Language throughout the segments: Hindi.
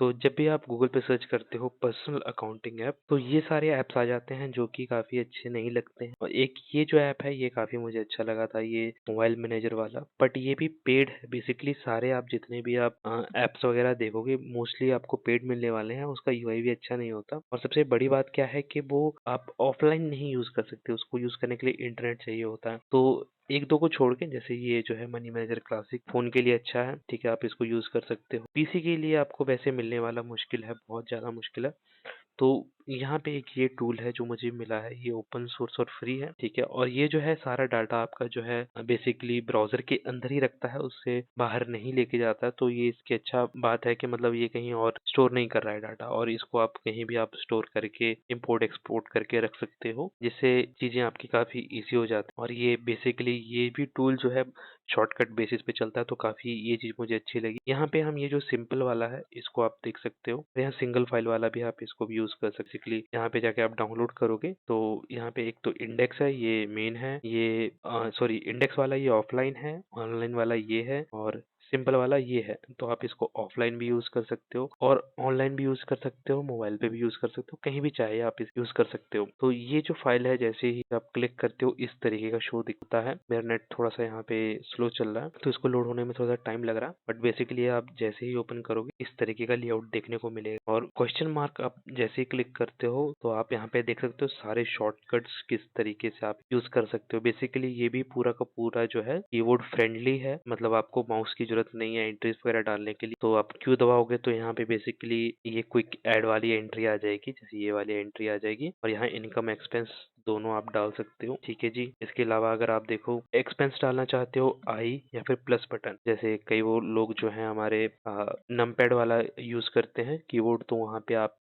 तो जब भी आप गूगल पे सर्च करते हो पर्सनल अकाउंटिंग ऐप, तो ये सारे ऐप्स आ जाते हैं जो कि काफ़ी अच्छे नहीं लगते हैं। और एक ये जो ऐप है ये काफ़ी मुझे अच्छा लगा था, ये मोबाइल मैनेजर वाला। बट ये भी पेड है। बेसिकली सारे आप जितने भी आप ऐप्स वगैरह देखोगे मोस्टली आपको पेड मिलने वाले हैं। उसका यूआई भी अच्छा नहीं होता। और सबसे बड़ी बात क्या है कि वो आप ऑफलाइन नहीं यूज़ कर सकते, उसको यूज़ करने के लिए इंटरनेट चाहिए होता है। तो एक दो को छोड़ के, जैसे ये जो है मनी मैनेजर क्लासिक फ़ोन के लिए अच्छा है, ठीक है, आप इसको यूज़ कर सकते हो। पीसी के लिए आपको वैसे मिलने वाला मुश्किल है, बहुत ज़्यादा मुश्किल है। तो यहाँ पे एक ये टूल है जो मुझे मिला है, ये ओपन सोर्स और फ्री है, ठीक है। और ये जो है सारा डाटा आपका जो है बेसिकली ब्राउज़र के अंदर ही रखता है, उससे बाहर नहीं लेके जाता है। तो ये इसकी अच्छा बात है कि मतलब ये कहीं और स्टोर नहीं कर रहा है डाटा, और इसको आप कहीं भी आप स्टोर करके इंपोर्ट एक्सपोर्ट करके रख सकते हो, जिससे चीज़ें आपकी काफ़ी ईज़ी हो जाती हैं। और ये बेसिकली ये भी टूल जो है शॉर्टकट बेसिस पे चलता है, तो काफ़ी ये चीज़ मुझे अच्छी लगी। यहाँ पे हम ये जो सिंपल वाला है इसको आप देख सकते हो। यहाँ सिंगल फाइल वाला भी आप इसको भी यूज़ कर सकते हो। बेसिकली यहाँ पे जाके आप डाउनलोड करोगे तो यहाँ पे एक तो इंडेक्स है, ये मेन है, ये सॉरी इंडेक्स वाला ये ऑफलाइन है, ऑनलाइन वाला ये है, और सिंपल वाला ये है। तो आप इसको ऑफलाइन भी यूज़ कर सकते हो और ऑनलाइन भी यूज़ कर सकते हो, मोबाइल पे भी यूज़ कर सकते हो, कहीं भी चाहे आप इस यूज़ कर सकते हो। तो ये जो फाइल है जैसे ही आप क्लिक करते हो इस तरीके का शो दिखता है। मेरा नेट थोड़ा सा यहाँ पे स्लो चल रहा है तो इसको लोड होने में थोड़ा सा टाइम लग रहा है, बट बेसिकली आप जैसे ही ओपन करोगे इस तरीके का लेआउट देखने को मिलेगा। और क्वेश्चन मार्क आप जैसे ही क्लिक करते हो तो आप यहाँ पे देख सकते हो सारे शॉर्टकट्स किस तरीके से आप यूज़ कर सकते हो। बेसिकली ये भी पूरा का पूरा जो है कीबोर्ड फ्रेंडली है, मतलब आपको माउस की जरूरत नहीं है एंट्रीज वगैरह डालने के लिए। तो आप क्यू दबाओगे तो यहाँ पे बेसिकली ये क्विक ऐड वाली एंट्री आ जाएगी, जैसे ये वाली एंट्री आ जाएगी, और यहाँ इनकम एक्सपेंस दोनों आप डाल सकते हो, ठीक है जी। इसके अलावा अगर आप देखो एक्सपेंस डालना चाहते हो आई या फिर प्लस बटन, जैसे कई वो लोग जो है हमारे नमपैड वाला यूज करते हैं कीबोर्ड, तो वहाँ पे आप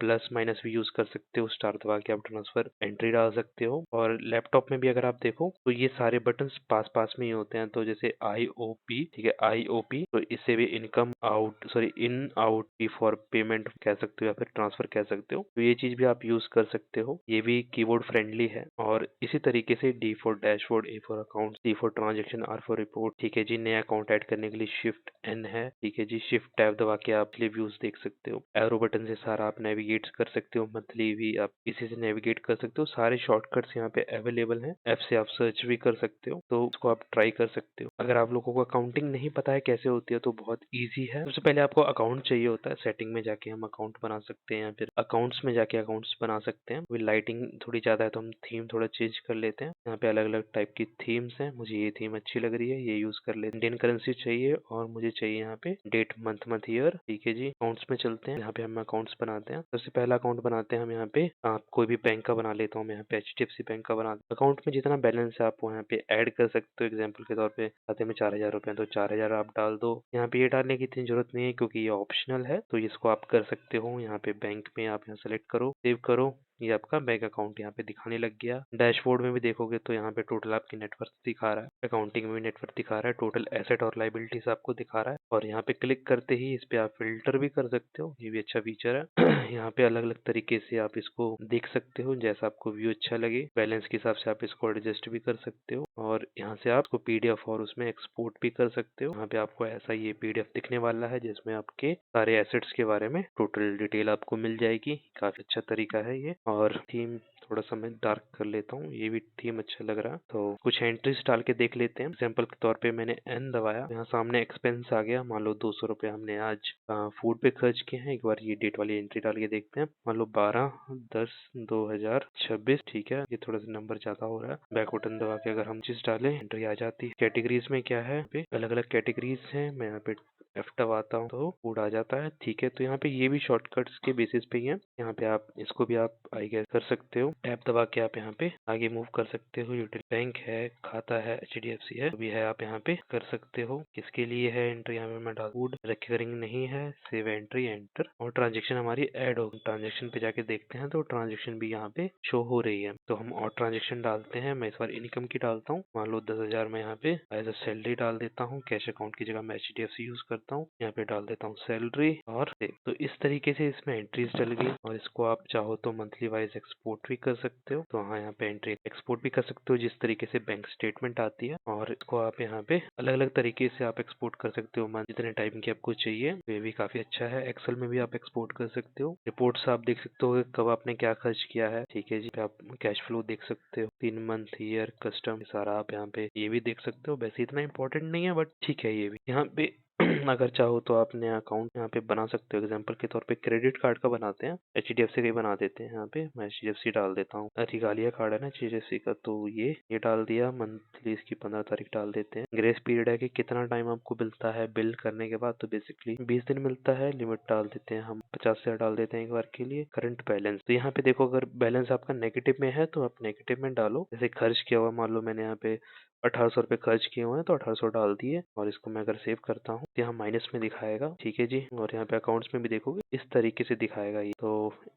प्लस माइनस भी यूज कर सकते हो, स्टार दबा के आप ट्रांसफर एंट्री डाल सकते हो। और लैपटॉप में भी अगर आप देखो तो ये सारे बटन्स पास पास में ही होते हैं। तो जैसे आई ओ पी, ठीक है, आई ओ पी, तो इससे भी income out sorry in out P for payment कह सकते हो या फिर ट्रांसफर कह सकते हो। तो ये चीज भी आप यूज कर सकते हो, ये भी कीबोर्ड फ्रेंडली है। और इसी तरीके से D for dashboard, A for account, C for transaction, R for report, ठीक है जी। नया अकाउंट ऐड करने के लिए शिफ्ट एन है, ठीक है जी। शिफ्ट टैब दबा के आप व्यूज देख सकते हो। एरो बटन से सारा आप नेविगेट कर सकते हो, मंथली भी आप इसी से नेविगेट कर सकते हो। सारे शॉर्टकट्स यहाँ पे अवेलेबल हैं, ऐप से आप सर्च भी कर सकते हो, तो उसको आप ट्राई कर सकते हो। अगर आप लोगों को अकाउंटिंग नहीं पता है कैसे होती है तो बहुत ईजी है। सबसे पहले आपको अकाउंट चाहिए होता है, सेटिंग में जाके हम अकाउंट बना सकते हैं, फिर अकाउंट्स में जाके अकाउंट्स बना सकते हैं। लाइटिंग थोड़ी ज्यादा है तो हम थीम थोड़ा चेंज कर लेते हैं। यहाँ पे अलग अलग टाइप की थीम्स हैं, मुझे ये थीम अच्छी लग रही है, ये यूज कर लेते हैं। इंडियन करेंसी चाहिए और मुझे चाहिए यहाँ पे डेट मंथ मंथ ईयर, ठीक है जी। अकाउंट्स में चलते हैं, यहाँ पे हम अकाउंट्स बनाते हैं। सबसे पहला अकाउंट बनाते हैं हम यहाँ पे कोई भी बैंक का बना लेता हूँ मैं, यहाँ पे HDFC बैंक का बना। अकाउंट में जितना बैलेंस है आप यहाँ पे ऐड कर सकते हो। एग्जाम्पल के तौर पे खाते में 4,000 रुपए हैं तो 4,000 आप डाल दो। यहाँ पे ये डालने की इतनी जरूरत नहीं है क्योंकि ये ऑप्शनल है, तो इसको आप कर सकते हो। यहाँ पे बैंक में आप यहाँ सेलेक्ट करो, सेव करो, ये आपका बैंक अकाउंट यहाँ पे दिखाने लग गया। डैशबोर्ड में भी देखोगे तो यहाँ पे टोटल आपकी नेटवर्थ दिखा रहा है, अकाउंटिंग में भी नेटवर्थ दिखा रहा है, टोटल एसेट और लाइबिलिटीज आपको दिखा रहा है। और यहाँ पे क्लिक करते ही इस पे आप फिल्टर भी कर सकते हो, ये भी अच्छा फीचर है। यहाँ पे अलग अलग तरीके से आप इसको देख सकते हो, जैसा आपको व्यू अच्छा लगे। बैलेंस के हिसाब से आप इसको एडजस्ट भी कर सकते हो, और यहाँ से आप इसको PDF और उसमें एक्सपोर्ट भी कर सकते हो। यहाँ पे आपको ऐसा ये PDF दिखने वाला है जिसमें आपके सारे एसेट्स के बारे में टोटल डिटेल आपको मिल जाएगी। काफी अच्छा तरीका है ये। और थीम थोड़ा सा मैं डार्क कर लेता हूँ, ये भी थीम अच्छा लग रहा है। तो कुछ एंट्रीज डाल के देख लेते हैं। एग्जाम्पल के तौर पे मैंने N दबाया, यहाँ सामने एक्सपेंस आ गया। मान लो 200 रुपए हमने आज फूड पे खर्च किए हैं। एक बार ये डेट वाली एंट्री डाल के देखते हैं। मान लो 12/10/2026, ठीक है। ये थोड़ा सा नंबर ज्यादा हो रहा है। बैक बटन दबा के अगर हम चीज डालें एंट्री आ जाती है। कैटेगरीज में क्या है, अलग अलग कैटेगरीज है। मैं यहाँ पे F दबाता हूँ तो फूड आ जाता है, ठीक है। तो यहाँ पे ये भी शॉर्टकट्स के बेसिस पे ही है। यहाँ पे आप इसको भी आप आई गेस कर सकते हो। टैब दबा के आप यहाँ पे आगे मूव कर सकते हो। यूटिल बैंक है, खाता है, HDFC है, भी है, आप यहाँ पे कर सकते हो। किसके लिए है एंट्री, यहाँ पे मैं डाल फूड। रिकरिंग नहीं है, सेव एंट्री, एंटर। और ट्रांजेक्शन हमारी ऐड हो, ट्रांजेक्शन पे जाके देखते हैं तो ट्रांजेक्शन भी यहाँ पे शो हो रही है। तो हम और ट्रांजेक्शन डालते हैं। मैं इस बार इनकम की डालता हूँ। मान लो 10,000 में यहाँ पे एज अ सैलरी डाल देता हूँ। कैश अकाउंट की जगह मैं HDFC यूज कर करता हूँ, यहाँ पे डाल देता हूँ सैलरी और सेव। तो इस तरीके से इसमें एंट्रीज डल गई और इसको आप चाहो तो मंथली वाइज एक्सपोर्ट भी कर सकते हो। तो हाँ, यहाँ पे एंट्री एक्सपोर्ट भी कर सकते हो जिस तरीके से बैंक स्टेटमेंट आती है, और इसको आप यहाँ पे अलग अलग तरीके से आप एक्सपोर्ट कर सकते हो मंथ जितने टाइम की आपको चाहिए। तो ये भी काफी अच्छा है। एक्सेल में भी आप एक्सपोर्ट कर सकते हो। रिपोर्ट्स आप देख सकते हो कि कब आपने क्या खर्च किया है। ठीक है जी, आप कैश फ्लो देख सकते हो, 3 मंथ, ईयर, कस्टम, सारा आप यहाँ पे ये भी देख सकते हो। वैसे इतना इंपॉर्टेंट नहीं है बट ठीक है ये भी यहाँ पे। अगर चाहो तो आप नया अकाउंट यहाँ पे बना सकते हो। एग्जाम्पल के तौर पे क्रेडिट कार्ड का बनाते हैं, HDFC का ही बना देते हैं। यहाँ पे मैं HDFC डाल देता हूँ। रिगालिया कार्ड है ना HDFC का, तो ये डाल दिया। मंथली इसकी 15 तारीख डाल देते हैं। ग्रेस पीरियड है कि कितना टाइम आपको मिलता है बिल करने के बाद, तो बेसिकली 20 दिन मिलता है। लिमिट डाल देते हैं हम 50,000 डाल देते हैं एक बार के लिए। करंट बैलेंस, तो यहाँ पे देखो अगर बैलेंस आपका नेगेटिव में है तो आप नेगेटिव में डालो। जैसे खर्च किया हुआ, मान लो मैंने यहाँ पे 1800 रुपये खर्च किए हुए हैं तो 1800 डाल दिए, और इसको मैं अगर सेव करता हूँ तो यहाँ माइनस में दिखाएगा। ठीक है जी, और यहाँ पे अकाउंट्स में भी देखोगे इस तरीके से दिखाएगा ये। तो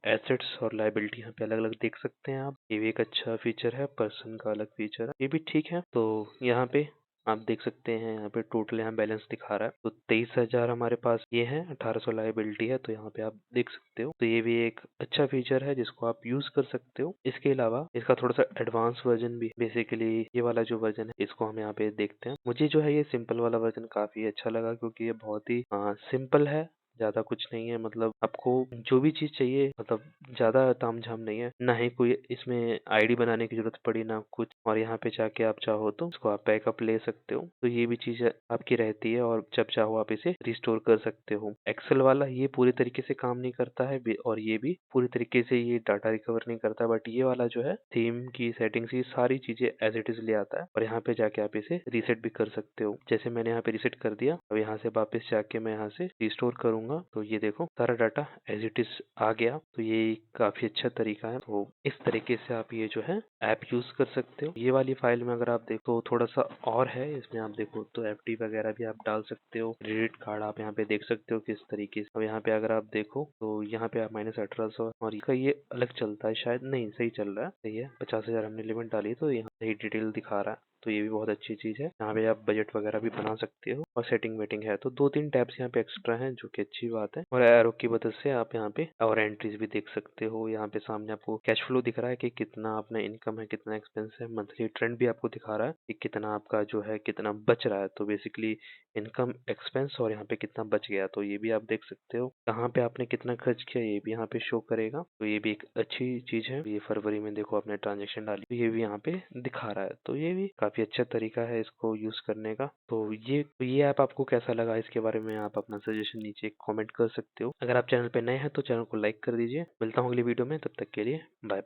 एसेट्स और लायबिलिटी यहाँ पे अलग अलग देख सकते हैं आप। ये भी एक अच्छा फीचर है। पर्सन का अलग फीचर है, ये भी ठीक है। तो यहाँ पे आप देख सकते हैं, यहाँ पे टोटल यहाँ बैलेंस दिखा रहा है तो 23,000 हमारे पास ये है, 1800 लायबिलिटी है। तो यहाँ पे आप देख सकते हो। तो ये भी एक अच्छा फीचर है जिसको आप यूज कर सकते हो। इसके अलावा इसका थोड़ा सा एडवांस वर्जन भी, बेसिकली ये वाला जो वर्जन है इसको हम यहाँ पे देखते हैं। मुझे जो है ये सिंपल वाला वर्जन काफी अच्छा लगा, क्योंकि ये बहुत ही सिंपल है, ज्यादा कुछ नहीं है। मतलब आपको जो भी चीज चाहिए, मतलब ज्यादा तामझाम नहीं है, ना ही कोई इसमें आईडी बनाने की जरूरत पड़ी ना कुछ। और यहाँ पे जाके आप चाहो तो इसको आप बैकअप ले सकते हो, तो ये भी चीज आपकी रहती है। और जब चाहो आप इसे रिस्टोर कर सकते हो। एक्सेल वाला ये पूरी तरीके से काम नहीं करता है, और ये भी पूरी तरीके से ये डाटा रिकवर नहीं करता। बट ये वाला जो है थीम की सेटिंग्स, ये सारी चीजें एज इट इज ले आता है, और यहाँ पे जाके आप इसे रीसेट भी कर सकते हो। जैसे मैंने यहाँ पे रीसेट कर दिया, अब यहाँ से वापस जाके मैं यहाँ से रिस्टोर करूंगा तो ये देखो सारा डाटा एज इट इज आ गया। तो ये काफी अच्छा तरीका है। तो इस तरीके से आप ये जो है ऐप यूज कर सकते हो। ये वाली फाइल में अगर आप देखो थोड़ा सा और है, इसमें आप देखो तो FD वगैरह भी आप डाल सकते हो। क्रेडिट कार्ड आप यहाँ पे देख सकते हो किस तरीके से। अब यहाँ पे अगर आप देखो तो यहाँ पे आप -1800, और इसका ये अलग चलता है शायद, नहीं सही चल रहा है, सही है। 50,000 हमने लिमिट डाली तो यहाँ सही डिटेल दिखा रहा है। तो ये भी बहुत अच्छी चीज है। यहाँ पे आप बजट वगैरह भी बना सकते हो, और सेटिंग वेटिंग है। तो 2-3 टैब्स यहाँ पे एक्स्ट्रा हैं जो कि अच्छी बात है। और एरो की मदद से आप यहाँ पे और एंट्रीज भी देख सकते हो। यहाँ पे सामने आपको कैश फ्लो दिख रहा है कि कितना अपना इनकम है, कितना एक्सपेंस है। मंथली ट्रेंड भी आपको दिखा रहा है कि कितना आपका जो है कितना बच रहा है। तो बेसिकली इनकम, एक्सपेंस, और यहाँ पे कितना बच गया, तो ये भी आप देख सकते हो। कहाँ पे आपने कितना खर्च किया ये भी यहाँ पे शो करेगा। तो ये भी एक अच्छी चीज है। ये फरवरी में देखो आपने ट्रांजेक्शन डाली, तो ये भी यहाँ पे दिखा रहा है। तो ये भी काफी अच्छा तरीका है इसको यूज करने का। तो ये ऐप आपको कैसा लगा, इसके बारे में आप अपना सजेशन नीचे कमेंट कर सकते हो। अगर आप चैनल पे नए हैं तो चैनल को लाइक कर दीजिए। मिलता हूँ अगली वीडियो में, तब तक के लिए बाय।